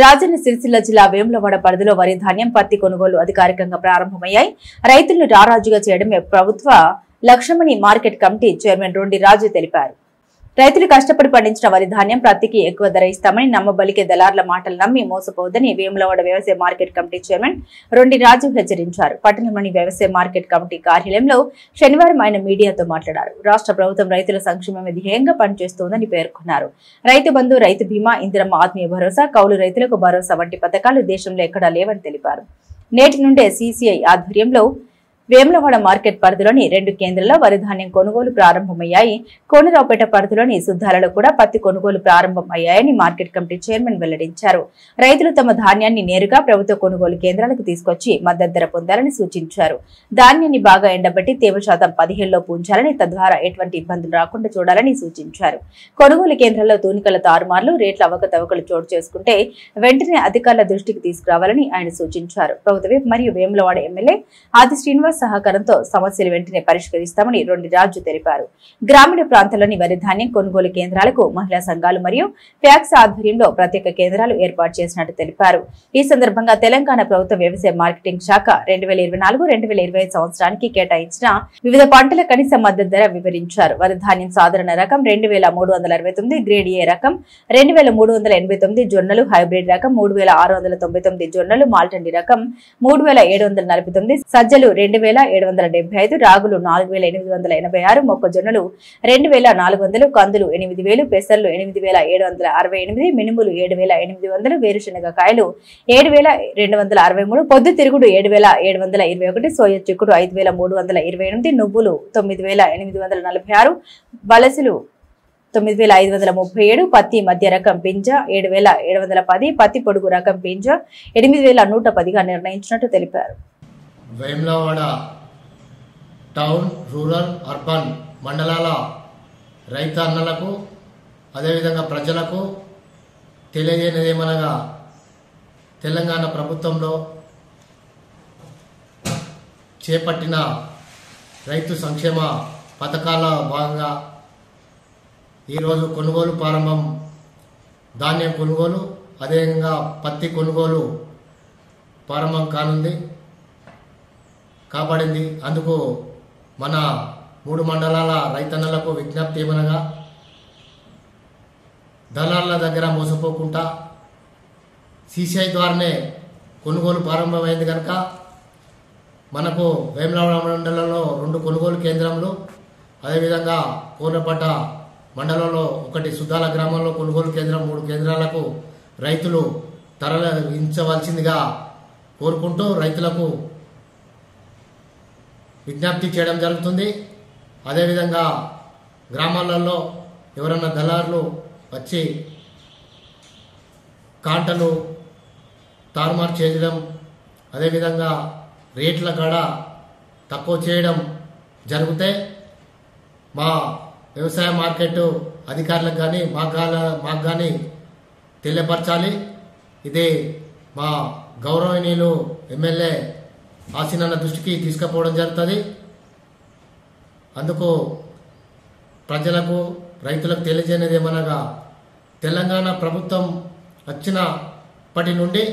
రాజన్న సిరిసిల్ల జిల్లా వేములవాడ పరిధిలో వరి ధాన్యం పత్తి కొనుగోలు అధికారికంగా ప్రారంభమయ్యాయి. రైతులను రారాజుగా చేయడమే ప్రభుత్వ లక్ష్యమని మార్కెట్ కమిటీ చైర్మన్ రొండి రాజు తెలిపారు. రైతులు కష్టపడి పండించిన వరి ధాన్యం ప్రతికి ఎక్కువ ధర ఇస్తామని నమ్మబలికే దళార్ల మాటలు నమ్మి మోసపోవద్దని వేములవాడ వ్యవసాయ మార్కెట్ కమిటీ చైర్మన్ రొండి రాజు హెచ్చరించారు. పట్టణంలోని వ్యవసాయ మార్కెట్ కమిటీ కార్యాలయంలో శనివారం ఆయన మీడియాతో మాట్లాడారు. రాష్ట్ర ప్రభుత్వం రైతుల సంక్షేమమే ధ్యేయంగా పనిచేస్తోందని పేర్కొన్నారు. రైతు బంధు, రైతు బీమా, ఇందిరమ్మ ఆత్మీయ భరోసా, కౌలు రైతులకు భరోసా వంటి పథకాలు దేశంలో ఎక్కడా లేవని తెలిపారు. నేటి నుండే సీసీఐ ఆధ్వర్యంలో వేములవాడ మార్కెట్ పరిధిలోని 2 కేంద్రాల్లో వరి ధాన్యం కొనుగోలు ప్రారంభమయ్యాయి. కోనరావుపేట పరిధిలోని సుద్దాలలో కూడా పత్తి కొనుగోలు ప్రారంభం అయ్యాయని మార్కెట్ కమిటీ చైర్మన్ వెల్లడించారు. రైతులు తమ ధాన్యాన్ని నేరుగా ప్రభుత్వ కొనుగోలు కేంద్రాలకు తీసుకొచ్చి మద్దతు ధర పొందాలని సూచించారు. ధాన్యాన్ని బాగా ఎండబెట్టి తేమ శాతం 17లో ఉంచాలని, తద్వారా ఎటువంటి ఇబ్బందులు రాకుండా చూడాలని సూచించారు. కొనుగోలు కేంద్రాల్లో తూనికల తారుమార్లు, రేట్ల అవకతవకలు చోటు చేసుకుంటే వెంటనే అధికారుల దృష్టికి తీసుకురావాలని ఆయన సూచించారు. ప్రభుత్వ మరియు వేములవాడ ఎమ్మెల్యే ఆది శ్రీనివాస్ సహకారంతో సమస్యలు వెంటనే పరిష్కరిస్తామని రొండి రాజు తెలిపారు. గ్రామీణ ప్రాంతాల్లోని వరి ధాన్యం కొనుగోలు కేంద్రాలకు మహిళా సంఘాలు మరియు ప్యాక్స్ ఆధ్వర్యంలో ప్రత్యేక కేంద్రాలు ఏర్పాటు చేసినట్టు తెలిపారు. ఈ సందర్భంగా తెలంగాణ ప్రభుత్వ వ్యవసాయ మార్కెటింగ్ శాఖ 2024-2025 సంవత్సరానికి కేటాయించిన వివిధ పంటల కనీస మద్దతు ధర వివరించారు. వరి ధాన్యం సాధారణ రకం 2369, గ్రేడ్ ఏ రకం 2389, జొన్నలు హైబ్రిడ్ రకం 3699, జొన్నలు మాల్టండి రకం 3749, సజ్జలు 2775, రాగులు 4886, మొక్కజొన్నలు 2400, కందులు 8000, పెసర్లు 8768, మినుములు 7800, వేరుశనగ కాయలు 7263, పొద్దుతిరుగుడు 7721, సోయా చిక్కుడు 5328, నువ్వులు 9846, బలసులు 9537, పత్తి మధ్య రకం పింజ 7710, పత్తి పొడుగు రకం పింజ 8110గా నిర్ణయించినట్టు తెలిపారు. వేములవాడ టౌన్, రూరల్, అర్బన్ మండలాల రైతు అన్నలకు అదేవిధంగా ప్రజలకు తెలియజేయనిదేమనగా తెలంగాణ ప్రభుత్వంలో చేపట్టిన రైతు సంక్షేమ పథకాల భాగంగా ఈరోజు కొనుగోలు ప్రారంభం. ధాన్యం కొనుగోలు అదేవిధంగా పత్తి కొనుగోలు ప్రారంభం కానుంది కాబడింది. అందుకు మన 3 మండలాల రైతన్నలకు విజ్ఞప్తి ఏమనగా దళార్ల దగ్గర మోసపోకుండా సీసీఐ ద్వారానే కొనుగోలు ప్రారంభమైంది కనుక మనకు వేములవాడ మండలంలో 2 కొనుగోలు కేంద్రాలు, అదేవిధంగా కోనపట్ట మండలంలో 1 సుద్దాల గ్రామంలో కొనుగోలు కేంద్రం, 3 కేంద్రాలకు రైతులు తరలించవలసిందిగా కోరుకుంటూ రైతులకు విజ్ఞప్తి చేయడం జరుగుతుంది. అదేవిధంగా గ్రామాలలో ఎవరన్నా దళారులు వచ్చి కాంటలు తారుమారు చేయడం, అదేవిధంగా రేట్ల కాడ తక్కువ చేయడం జరిగితే మా వ్యవసాయ మార్కెట్ అధికారులకు కానీ మాకు కానీ తెలియపరచాలి. ఇది మా గౌరవనీయులు ఎమ్మెల్యే ఆసీనన్న దృష్టికి తీసుకుపోవడం జరుగుతుంది. అందుకు ప్రజలకు రైతులకు తెలియజేయనిది ఏమనగా తెలంగాణ ప్రభుత్వం వచ్చినప్పటి నుండి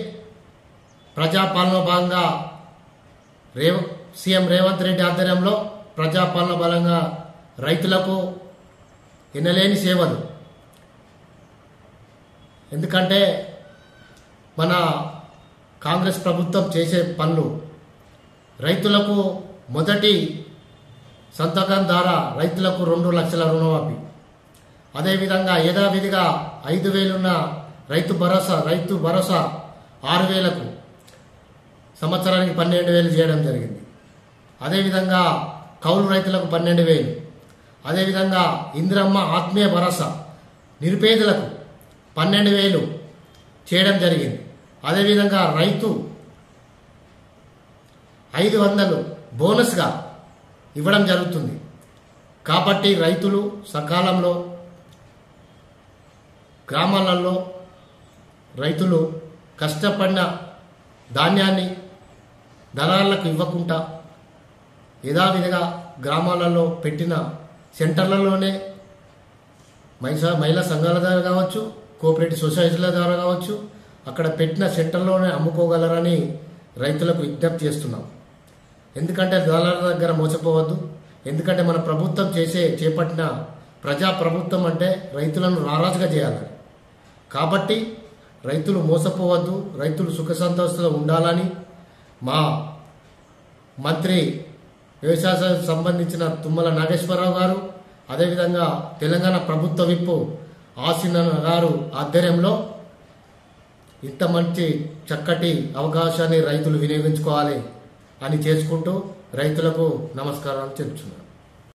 ప్రజాపాలన భాగంగా సీఎం రేవంత్ రెడ్డి ఆధ్వర్యంలో ప్రజాపాలన బలంగా రైతులకు ఎనలేని సేవలు. ఎందుకంటే మన కాంగ్రెస్ ప్రభుత్వం చేసే పనులు రైతులకు మొదటి సంతకం ద్వారా రైతులకు 2 లక్షల రుణమాఫీ, అదేవిధంగా యథావిధిగా 5000 ఉన్న రైతు భరోసా 6000కు సంవత్సరానికి 12000 చేయడం జరిగింది. అదేవిధంగా కౌలు రైతులకు 12000, అదేవిధంగా ఇందిరమ్మ ఆత్మీయ భరోసా నిరుపేదలకు 12000 చేయడం జరిగింది. అదేవిధంగా రైతు 500 బోనస్గా ఇవ్వడం జరుగుతుంది. కాబట్టి రైతులు సకాలంలో గ్రామాలలో రైతులు కష్టపడిన ధాన్యాన్ని దళారులకు ఇవ్వకుండా యథావిధిగా గ్రామాలలో పెట్టిన సెంటర్లలోనే మహిళా సంఘాల ద్వారా కావచ్చు, కోఆపరేటివ్ సొసైటీల ద్వారా కావచ్చు, అక్కడ పెట్టిన సెంటర్లోనే అమ్ముకోగలరని రైతులకు విజ్ఞప్తి చేస్తున్నాం. ఎందుకంటే దళారుల దగ్గర మోసపోవద్దు. ఎందుకంటే మన ప్రభుత్వం చేపట్టిన ప్రజా ప్రభుత్వం అంటే రైతులను నారాజుగా చేయాలని. కాబట్టి రైతులు మోసపోవద్దు, రైతులు సుఖ సంతోషంతో ఉండాలని మా మంత్రి వ్యవసాయానికి సంబంధించిన తుమ్మల నాగేశ్వరరావు గారు, అదేవిధంగా తెలంగాణ ప్రభుత్వ విప్ ఆసీన గారు ఆధ్వర్యంలో ఇంత మంచి చక్కటి అవకాశాన్ని రైతులు వినియోగించుకోవాలి అని చేసుకుంటూ రైతులకు నమస్కారాలు తెలుపుతున్నాను.